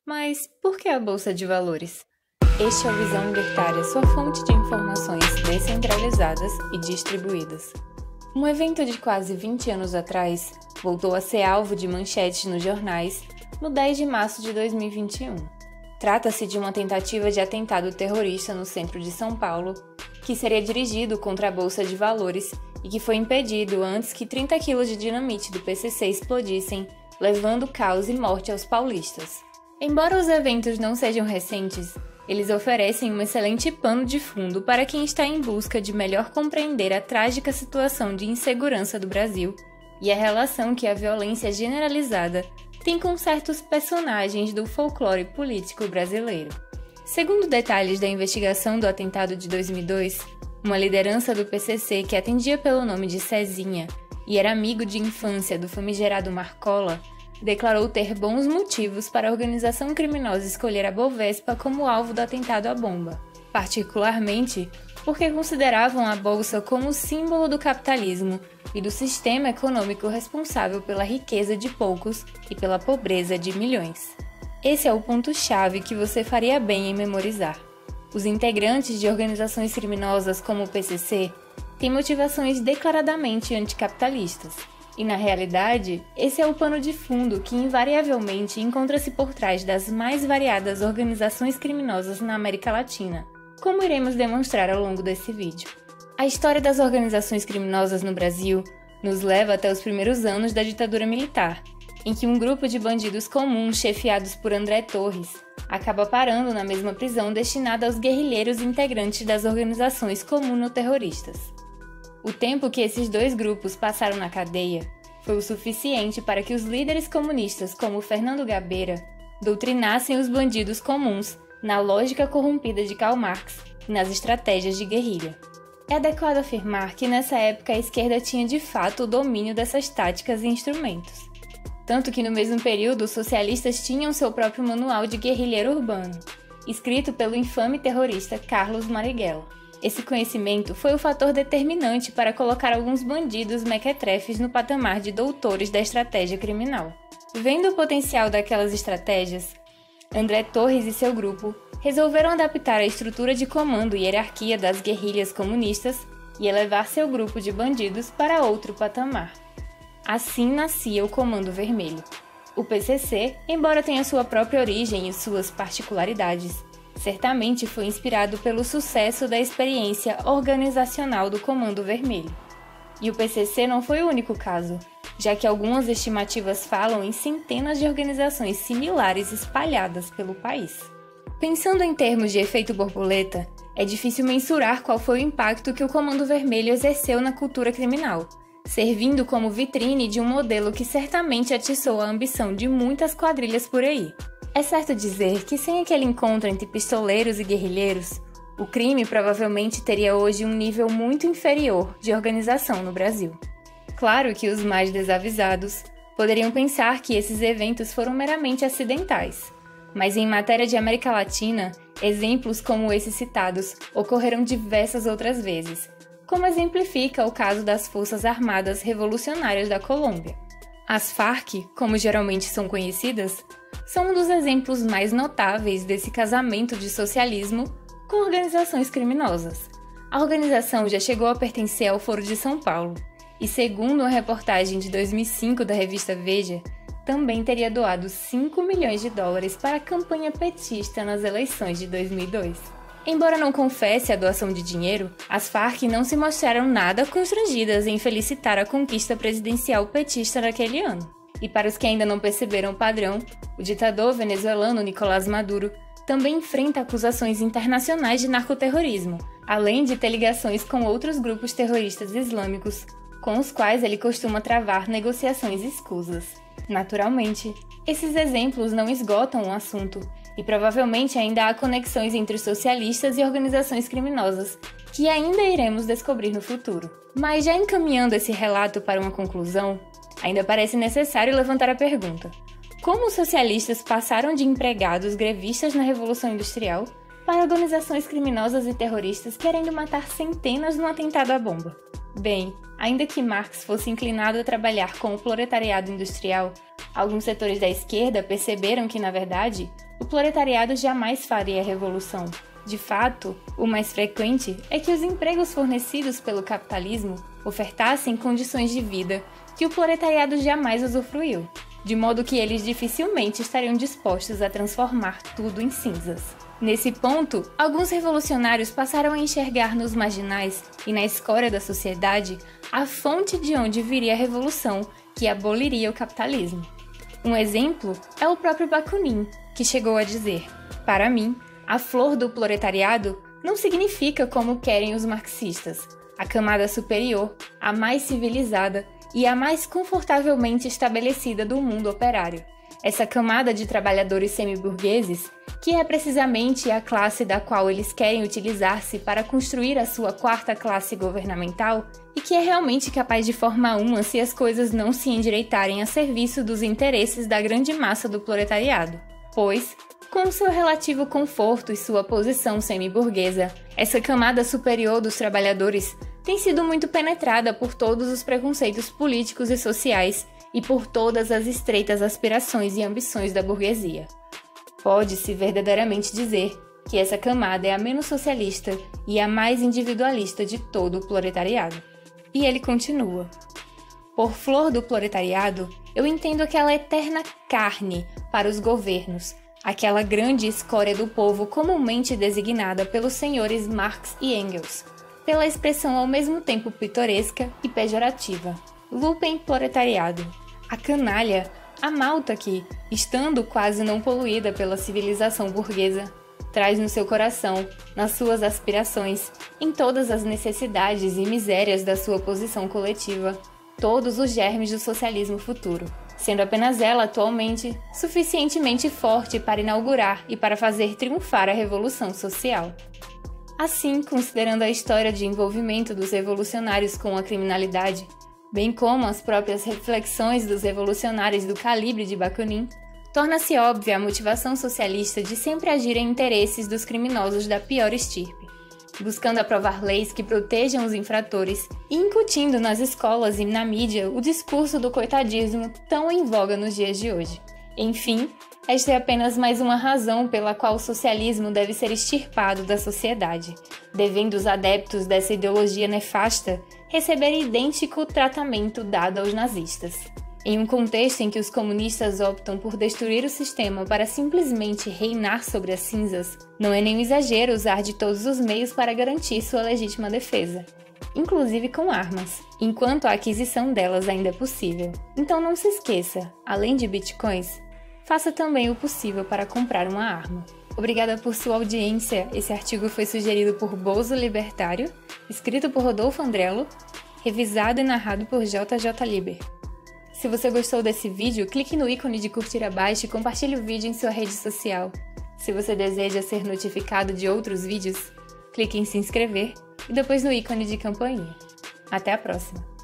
Mas por que a Bolsa de Valores? Este é o Visão Libertária, sua fonte de informações descentralizadas e distribuídas. Um evento de quase 20 anos atrás voltou a ser alvo de manchetes nos jornais no 10 de março de 2021. Trata-se de uma tentativa de atentado terrorista no centro de São Paulo, que seria dirigido contra a Bolsa de Valores e que foi impedido antes que 30 quilos de dinamite do PCC explodissem, levando caos e morte aos paulistas. Embora os eventos não sejam recentes, eles oferecem um excelente pano de fundo para quem está em busca de melhor compreender a trágica situação de insegurança do Brasil e a relação que a violência generalizada tem com certos personagens do folclore político brasileiro. Segundo detalhes da investigação do atentado de 2002, uma liderança do PCC que atendia pelo nome de Cezinha e era amigo de infância do famigerado Marcola, declarou ter bons motivos para a organização criminosa escolher a Bovespa como alvo do atentado à bomba, particularmente porque consideravam a Bolsa como símbolo do capitalismo e do sistema econômico responsável pela riqueza de poucos e pela pobreza de milhões. Esse é o ponto-chave que você faria bem em memorizar. Os integrantes de organizações criminosas como o PCC têm motivações declaradamente anticapitalistas. E, na realidade, esse é o pano de fundo que invariavelmente encontra-se por trás das mais variadas organizações criminosas na América Latina, como iremos demonstrar ao longo desse vídeo. A história das organizações criminosas no Brasil nos leva até os primeiros anos da ditadura militar, em que um grupo de bandidos comuns chefiados por André Torres acaba parando na mesma prisão destinada aos guerrilheiros integrantes das organizações comuno-terroristas. O tempo que esses dois grupos passaram na cadeia foi o suficiente para que os líderes comunistas como Fernando Gabeira doutrinassem os bandidos comuns na lógica corrompida de Karl Marx e nas estratégias de guerrilha. É adequado afirmar que nessa época a esquerda tinha de fato o domínio dessas táticas e instrumentos. Tanto que no mesmo período os socialistas tinham seu próprio manual de guerrilheiro urbano, escrito pelo infame terrorista Carlos Marighella. Esse conhecimento foi o fator determinante para colocar alguns bandidos mequetrefes no patamar de doutores da estratégia criminal. Vendo o potencial daquelas estratégias, André Torres e seu grupo resolveram adaptar a estrutura de comando e hierarquia das guerrilhas comunistas e elevar seu grupo de bandidos para outro patamar. Assim nascia o Comando Vermelho. O PCC, embora tenha sua própria origem e suas particularidades, certamente foi inspirado pelo sucesso da experiência organizacional do Comando Vermelho. E o PCC não foi o único caso, já que algumas estimativas falam em centenas de organizações similares espalhadas pelo país. Pensando em termos de efeito borboleta, é difícil mensurar qual foi o impacto que o Comando Vermelho exerceu na cultura criminal, servindo como vitrine de um modelo que certamente atiçou a ambição de muitas quadrilhas por aí. É certo dizer que sem aquele encontro entre pistoleiros e guerrilheiros, o crime provavelmente teria hoje um nível muito inferior de organização no Brasil. Claro que os mais desavisados poderiam pensar que esses eventos foram meramente acidentais, mas em matéria de América Latina, exemplos como esses citados ocorreram diversas outras vezes, como exemplifica o caso das Forças Armadas Revolucionárias da Colômbia. As Farc, como geralmente são conhecidas, são um dos exemplos mais notáveis desse casamento de socialismo com organizações criminosas. A organização já chegou a pertencer ao Foro de São Paulo e, segundo uma reportagem de 2005 da revista Veja, também teria doado 5 milhões de dólares para a campanha petista nas eleições de 2002. Embora não confesse a doação de dinheiro, as Farc não se mostraram nada constrangidas em felicitar a conquista presidencial petista naquele ano. E para os que ainda não perceberam o padrão, o ditador venezuelano Nicolás Maduro também enfrenta acusações internacionais de narcoterrorismo, além de ter ligações com outros grupos terroristas islâmicos, com os quais ele costuma travar negociações escusas. Naturalmente, esses exemplos não esgotam o assunto, e provavelmente ainda há conexões entre socialistas e organizações criminosas, que ainda iremos descobrir no futuro. Mas já encaminhando esse relato para uma conclusão, ainda parece necessário levantar a pergunta: como os socialistas passaram de empregados grevistas na Revolução Industrial para organizações criminosas e terroristas querendo matar centenas num atentado à bomba? Bem, ainda que Marx fosse inclinado a trabalhar com o proletariado industrial, alguns setores da esquerda perceberam que, na verdade, o proletariado jamais faria a revolução. De fato, o mais frequente é que os empregos fornecidos pelo capitalismo ofertassem condições de vida que o proletariado jamais usufruiu, de modo que eles dificilmente estariam dispostos a transformar tudo em cinzas. Nesse ponto, alguns revolucionários passaram a enxergar nos marginais e na escória da sociedade a fonte de onde viria a revolução que aboliria o capitalismo. Um exemplo é o próprio Bakunin, que chegou a dizer: "Para mim, a flor do proletariado não significa como querem os marxistas, a camada superior, a mais civilizada e a mais confortavelmente estabelecida do mundo operário. Essa camada de trabalhadores semi-burgueses, que é precisamente a classe da qual eles querem utilizar-se para construir a sua quarta classe governamental e que é realmente capaz de formar uma se as coisas não se endireitarem a serviço dos interesses da grande massa do proletariado. Pois, com seu relativo conforto e sua posição semi-burguesa, essa camada superior dos trabalhadores tem sido muito penetrada por todos os preconceitos políticos e sociais e por todas as estreitas aspirações e ambições da burguesia. Pode-se verdadeiramente dizer que essa camada é a menos socialista e a mais individualista de todo o proletariado." E ele continua: "Por flor do proletariado, eu entendo aquela eterna carne para os governos, aquela grande escória do povo comumente designada pelos senhores Marx e Engels, pela expressão ao mesmo tempo pitoresca e pejorativa, lumpenproletariado, a canalha, a malta que, estando quase não poluída pela civilização burguesa, traz no seu coração, nas suas aspirações, em todas as necessidades e misérias da sua posição coletiva, todos os germes do socialismo futuro, sendo apenas ela, atualmente, suficientemente forte para inaugurar e para fazer triunfar a revolução social." Assim, considerando a história de envolvimento dos revolucionários com a criminalidade, bem como as próprias reflexões dos revolucionários do calibre de Bakunin, torna-se óbvia a motivação socialista de sempre agir em interesses dos criminosos da pior estirpe, buscando aprovar leis que protejam os infratores e incutindo nas escolas e na mídia o discurso do coitadismo tão em voga nos dias de hoje. Enfim, esta é apenas mais uma razão pela qual o socialismo deve ser extirpado da sociedade, devendo os adeptos dessa ideologia nefasta receber idêntico tratamento dado aos nazistas. Em um contexto em que os comunistas optam por destruir o sistema para simplesmente reinar sobre as cinzas, não é nenhum exagero usar de todos os meios para garantir sua legítima defesa, inclusive com armas, enquanto a aquisição delas ainda é possível. Então não se esqueça, além de bitcoins, faça também o possível para comprar uma arma. Obrigada por sua audiência. Esse artigo foi sugerido por Bozo Libertário, escrito por Rodolfo Andrello, revisado e narrado por JJ Liber. Se você gostou desse vídeo, clique no ícone de curtir abaixo e compartilhe o vídeo em sua rede social. Se você deseja ser notificado de outros vídeos, clique em se inscrever e depois no ícone de campainha. Até a próxima!